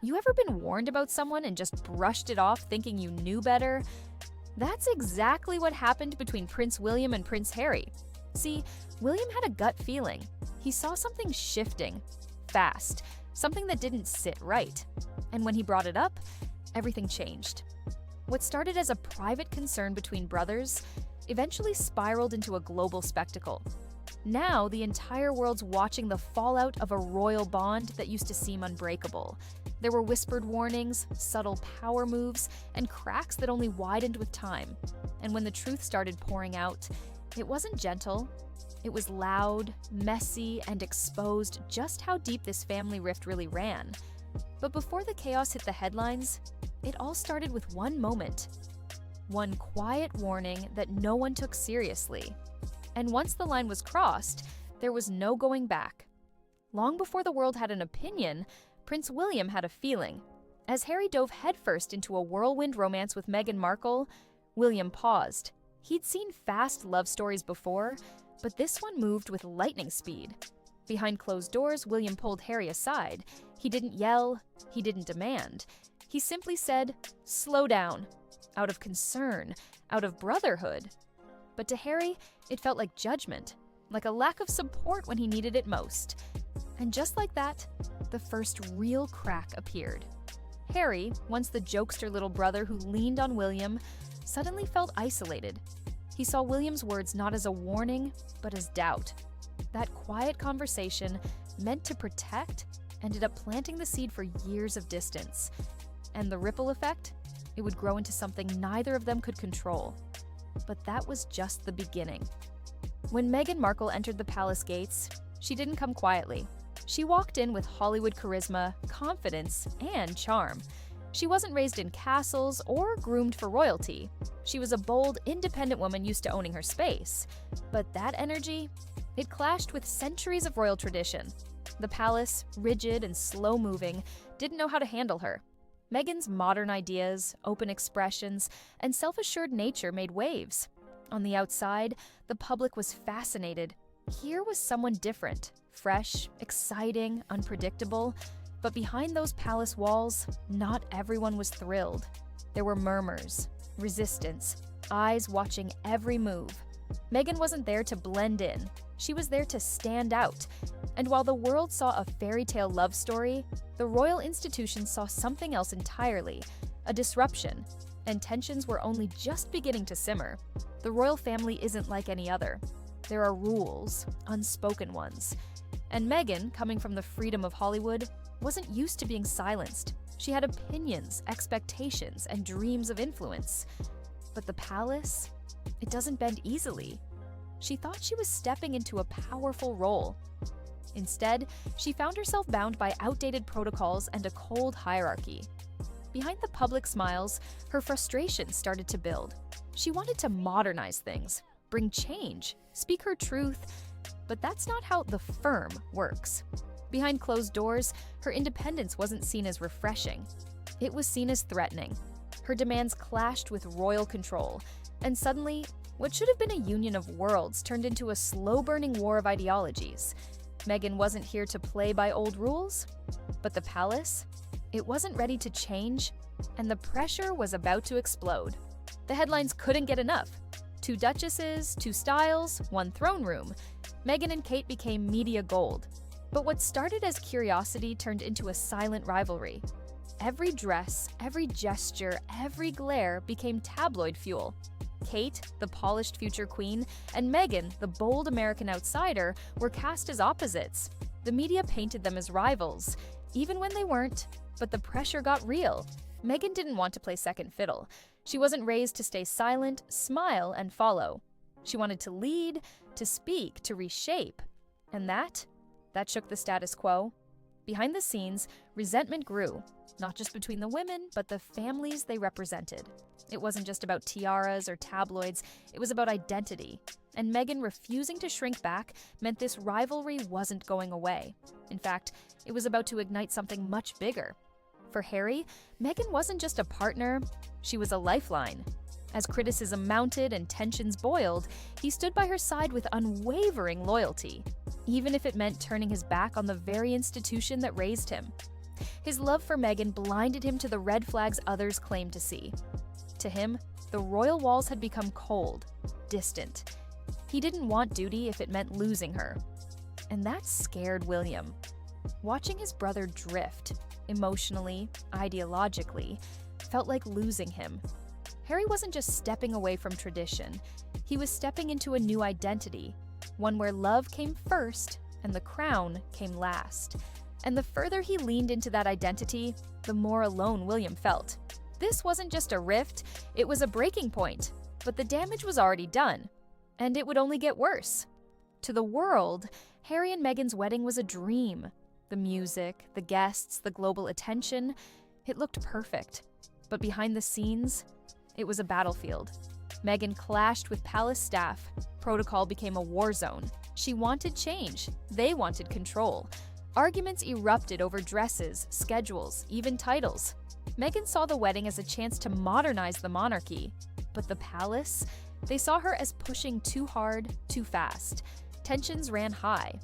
You ever been warned about someone and just brushed it off thinking you knew better? That's exactly what happened between Prince William and Prince Harry. See, William had a gut feeling. He saw something shifting, fast, something that didn't sit right. And when he brought it up, everything changed. What started as a private concern between brothers eventually spiraled into a global spectacle. Now, the entire world's watching the fallout of a royal bond that used to seem unbreakable. There were whispered warnings, subtle power moves, and cracks that only widened with time. And when the truth started pouring out, it wasn't gentle. It was loud, messy, and exposed just how deep this family rift really ran. But before the chaos hit the headlines, it all started with one moment. One quiet warning that no one took seriously. And once the line was crossed, there was no going back. Long before the world had an opinion, Prince William had a feeling. As Harry dove headfirst into a whirlwind romance with Meghan Markle, William paused. He'd seen fast love stories before, but this one moved with lightning speed. Behind closed doors, William pulled Harry aside. He didn't yell, he didn't demand. He simply said, "Slow down," out of concern, out of brotherhood. But to Harry, it felt like judgment, like a lack of support when he needed it most. And just like that, the first real crack appeared. Harry, once the jokester little brother who leaned on William, suddenly felt isolated. He saw William's words not as a warning, but as doubt. That quiet conversation, meant to protect, ended up planting the seed for years of distance. And the ripple effect? It would grow into something neither of them could control. But that was just the beginning. When Meghan Markle entered the palace gates, she didn't come quietly. She walked in with Hollywood charisma, confidence, and charm. She wasn't raised in castles or groomed for royalty. She was a bold, independent woman used to owning her space. But that energy, it clashed with centuries of royal tradition. The palace, rigid and slow-moving, didn't know how to handle her. Meghan's modern ideas, open expressions, and self-assured nature made waves. On the outside, the public was fascinated. Here was someone different, fresh, exciting, unpredictable. But behind those palace walls, not everyone was thrilled. There were murmurs, resistance, eyes watching every move. Meghan wasn't there to blend in. She was there to stand out. And while the world saw a fairy tale love story, the royal institution saw something else entirely, a disruption, and tensions were only just beginning to simmer. The royal family isn't like any other. There are rules, unspoken ones. And Meghan, coming from the freedom of Hollywood, wasn't used to being silenced. She had opinions, expectations, and dreams of influence. But the palace? It doesn't bend easily. She thought she was stepping into a powerful role. Instead, she found herself bound by outdated protocols and a cold hierarchy. Behind the public smiles, her frustration started to build. She wanted to modernize things, bring change, speak her truth, but that's not how the firm works. Behind closed doors, her independence wasn't seen as refreshing. It was seen as threatening. Her demands clashed with royal control, and suddenly, what should have been a union of worlds turned into a slow-burning war of ideologies. Meghan wasn't here to play by old rules, but the palace? It wasn't ready to change, and the pressure was about to explode. The headlines couldn't get enough. 2 duchesses, 2 styles, 1 throne room. Meghan and Kate became media gold. But what started as curiosity turned into a silent rivalry. Every dress, every gesture, every glare became tabloid fuel. Kate, the polished future queen, and Meghan, the bold American outsider, were cast as opposites. The media painted them as rivals, even when they weren't, but the pressure got real. Meghan didn't want to play second fiddle. She wasn't raised to stay silent, smile, and follow. She wanted to lead, to speak, to reshape. And that shook the status quo. Behind the scenes, resentment grew, not just between the women, but the families they represented. It wasn't just about tiaras or tabloids, it was about identity. And Meghan refusing to shrink back meant this rivalry wasn't going away. In fact, it was about to ignite something much bigger. For Harry, Meghan wasn't just a partner, she was a lifeline. As criticism mounted and tensions boiled, he stood by her side with unwavering loyalty, even if it meant turning his back on the very institution that raised him. His love for Meghan blinded him to the red flags others claimed to see. To him, the royal walls had become cold, distant. He didn't want duty if it meant losing her. And that scared William. Watching his brother drift, emotionally, ideologically, felt like losing him. Harry wasn't just stepping away from tradition. He was stepping into a new identity, one where love came first and the crown came last. And the further he leaned into that identity, the more alone William felt. This wasn't just a rift, it was a breaking point. But the damage was already done, and it would only get worse. To the world, Harry and Meghan's wedding was a dream. The music, the guests, the global attention, it looked perfect. But behind the scenes, it was a battlefield. Meghan clashed with palace staff. Protocol became a war zone. She wanted change. They wanted control. Arguments erupted over dresses, schedules, even titles. Meghan saw the wedding as a chance to modernize the monarchy. But the palace? They saw her as pushing too hard, too fast. Tensions ran high.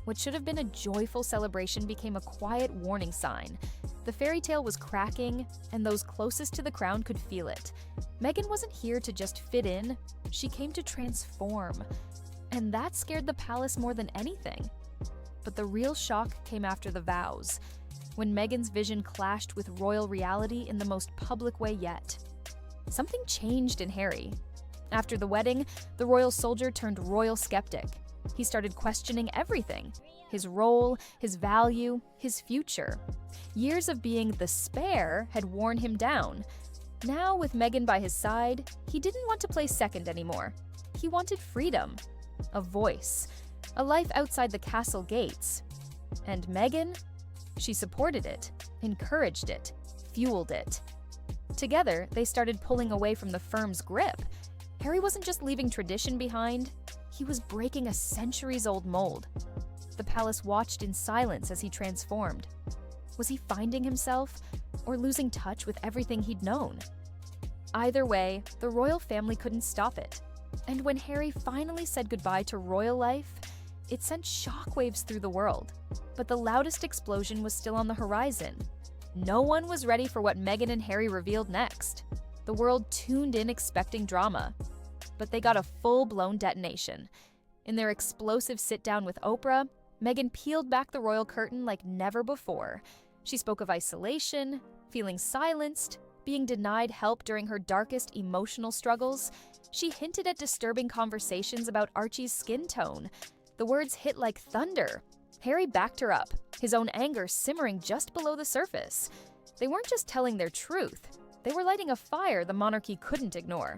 What should have been a joyful celebration became a quiet warning sign. The fairy tale was cracking, and those closest to the crown could feel it. Meghan wasn't here to just fit in, she came to transform. And that scared the palace more than anything. But the real shock came after the vows, when Meghan's vision clashed with royal reality in the most public way yet. Something changed in Harry. After the wedding, the royal soldier turned royal skeptic. He started questioning everything: his role, his value, his future. Years of being the spare had worn him down. Now, with Meghan by his side, he didn't want to play second anymore. He wanted freedom, a voice, a life outside the castle gates. And Meghan? She supported it, encouraged it, fueled it. Together, they started pulling away from the firm's grip. Harry wasn't just leaving tradition behind, he was breaking a centuries-old mold. The palace watched in silence as he transformed. Was he finding himself, or losing touch with everything he'd known? Either way, the royal family couldn't stop it. And when Harry finally said goodbye to royal life, it sent shockwaves through the world. But the loudest explosion was still on the horizon. No one was ready for what Meghan and Harry revealed next. The world tuned in expecting drama. But they got a full-blown detonation. In their explosive sit-down with Oprah, Meghan peeled back the royal curtain like never before. She spoke of isolation, feeling silenced, being denied help during her darkest emotional struggles. She hinted at disturbing conversations about Archie's skin tone. The words hit like thunder. Harry backed her up, his own anger simmering just below the surface. They weren't just telling their truth. They were lighting a fire the monarchy couldn't ignore.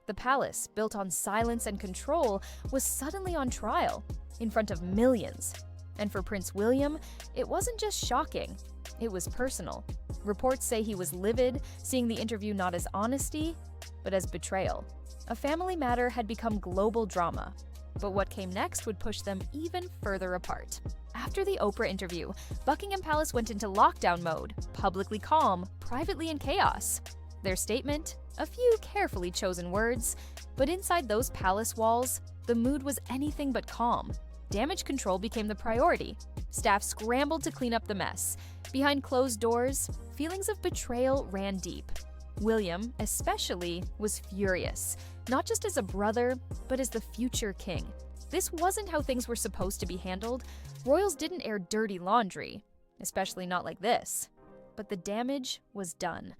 The palace, built on silence and control, was suddenly on trial, in front of millions. And for Prince William, it wasn't just shocking, it was personal. Reports say he was livid, seeing the interview not as honesty, but as betrayal. A family matter had become global drama, but what came next would push them even further apart. After the Oprah interview, Buckingham Palace went into lockdown mode, publicly calm, privately in chaos. Their statement? A few carefully chosen words, but inside those palace walls, the mood was anything but calm. Damage control became the priority. Staff scrambled to clean up the mess. Behind closed doors, feelings of betrayal ran deep. William, especially, was furious, not just as a brother, but as the future king. This wasn't how things were supposed to be handled. Royals didn't air dirty laundry, especially not like this. But the damage was done.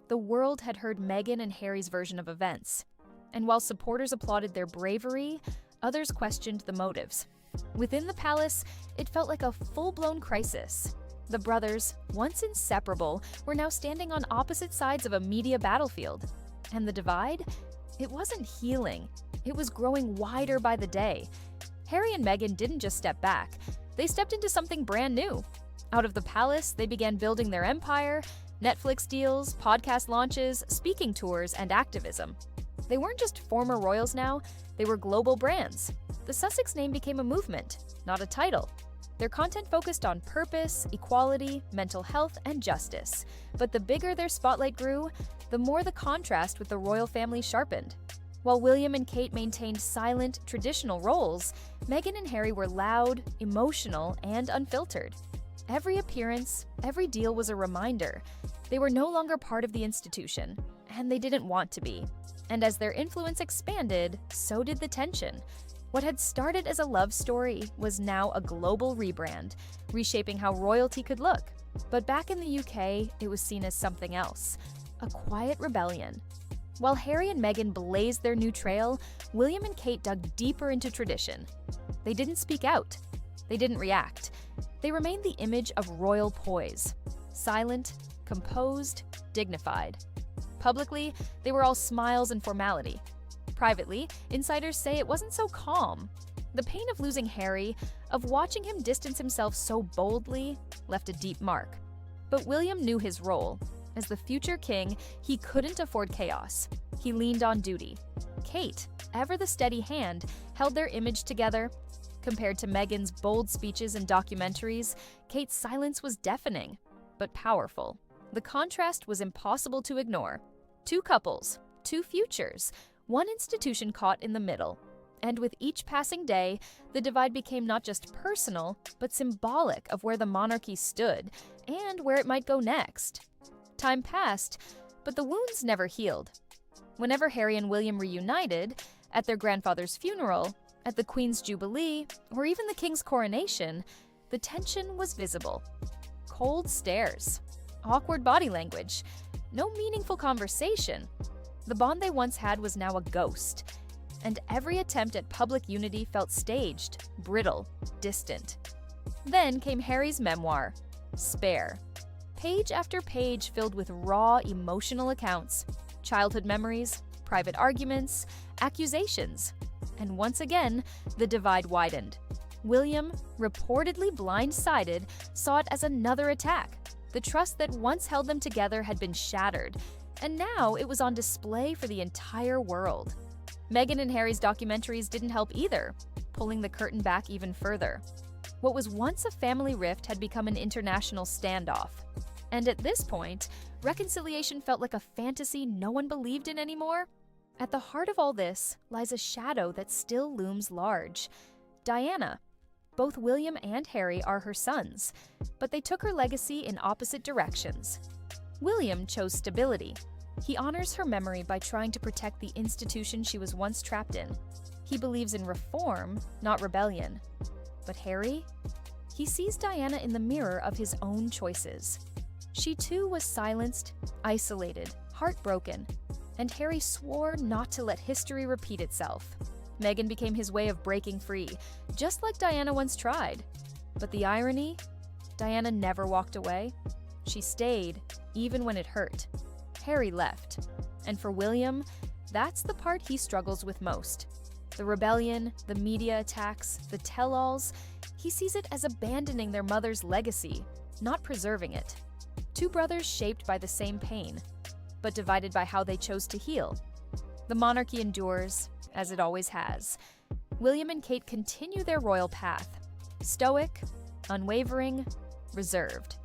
The world had heard Meghan and Harry's version of events. And while supporters applauded their bravery, others questioned the motives. Within the palace, it felt like a full-blown crisis. The brothers, once inseparable, were now standing on opposite sides of a media battlefield. And the divide? It wasn't healing. It was growing wider by the day. Harry and Meghan didn't just step back. They stepped into something brand new. Out of the palace, they began building their empire, Netflix deals, podcast launches, speaking tours, and activism. They weren't just former royals now, they were global brands. The Sussex name became a movement, not a title. Their content focused on purpose, equality, mental health, and justice. But the bigger their spotlight grew, the more the contrast with the royal family sharpened. While William and Kate maintained silent, traditional roles, Meghan and Harry were loud, emotional, and unfiltered. Every appearance, every deal was a reminder. They were no longer part of the institution, and they didn't want to be. And as their influence expanded, so did the tension. What had started as a love story was now a global rebrand, reshaping how royalty could look. But back in the UK, it was seen as something else, a quiet rebellion. While Harry and Meghan blazed their new trail, William and Kate dug deeper into tradition. They didn't speak out. They didn't react. They remained the image of royal poise, silent, composed, dignified. Publicly, they were all smiles and formality. Privately, insiders say it wasn't so calm. The pain of losing Harry, of watching him distance himself so boldly, left a deep mark. But William knew his role. As the future king, he couldn't afford chaos. He leaned on duty. Kate, ever the steady hand, held their image together. Compared to Meghan's bold speeches and documentaries, Kate's silence was deafening, but powerful. The contrast was impossible to ignore. Two couples, two futures, one institution caught in the middle. And with each passing day, the divide became not just personal, but symbolic of where the monarchy stood and where it might go next. Time passed, but the wounds never healed. Whenever Harry and William reunited, at their grandfather's funeral, at the Queen's Jubilee, or even the King's coronation, the tension was visible. Cold stares, awkward body language, no meaningful conversation. The bond they once had was now a ghost, and every attempt at public unity felt staged, brittle, distant. Then came Harry's memoir, Spare. Page after page filled with raw, emotional accounts, childhood memories, private arguments, accusations. And once again, the divide widened. William, reportedly blindsided, saw it as another attack. The trust that once held them together had been shattered, and now it was on display for the entire world. Meghan and Harry's documentaries didn't help either, pulling the curtain back even further. What was once a family rift had become an international standoff. And at this point, reconciliation felt like a fantasy no one believed in anymore. At the heart of all this lies a shadow that still looms large. Diana. Both William and Harry are her sons, but they took her legacy in opposite directions. William chose stability. He honors her memory by trying to protect the institution she was once trapped in. He believes in reform, not rebellion. But Harry? He sees Diana in the mirror of his own choices. She too was silenced, isolated, heartbroken, and Harry swore not to let history repeat itself. Meghan became his way of breaking free, just like Diana once tried. But the irony? Diana never walked away. She stayed, even when it hurt. Harry left. And for William, that's the part he struggles with most. The rebellion, the media attacks, the tell-alls, he sees it as abandoning their mother's legacy, not preserving it. Two brothers shaped by the same pain, but divided by how they chose to heal. The monarchy endures, as it always has. William and Kate continue their royal path, stoic, unwavering, reserved.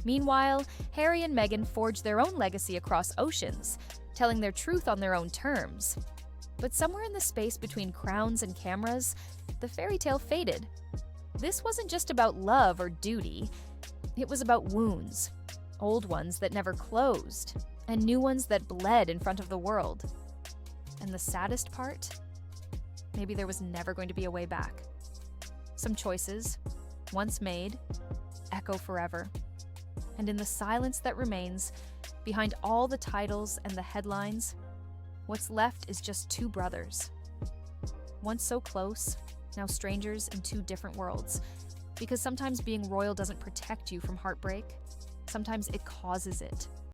Meanwhile, Harry and Meghan forge their own legacy across oceans, telling their truth on their own terms. But somewhere in the space between crowns and cameras, the fairy tale faded. This wasn't just about love or duty. It was about wounds, old ones that never closed, and new ones that bled in front of the world. And the saddest part? Maybe there was never going to be a way back. Some choices, once made, echo forever. And in the silence that remains, behind all the titles and the headlines, what's left is just two brothers. Once so close, now strangers in two different worlds. Because sometimes being royal doesn't protect you from heartbreak. Sometimes it causes it.